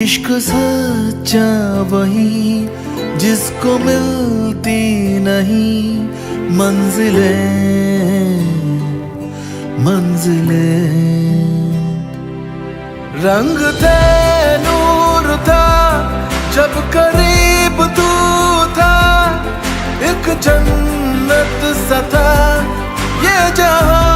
इश्क सच्चा वही जिसको मिलती नहीं मंजिलें मंजिलें। रंग थे नूर था जब करीब तू था, एक जन्नत सा था ये जहां।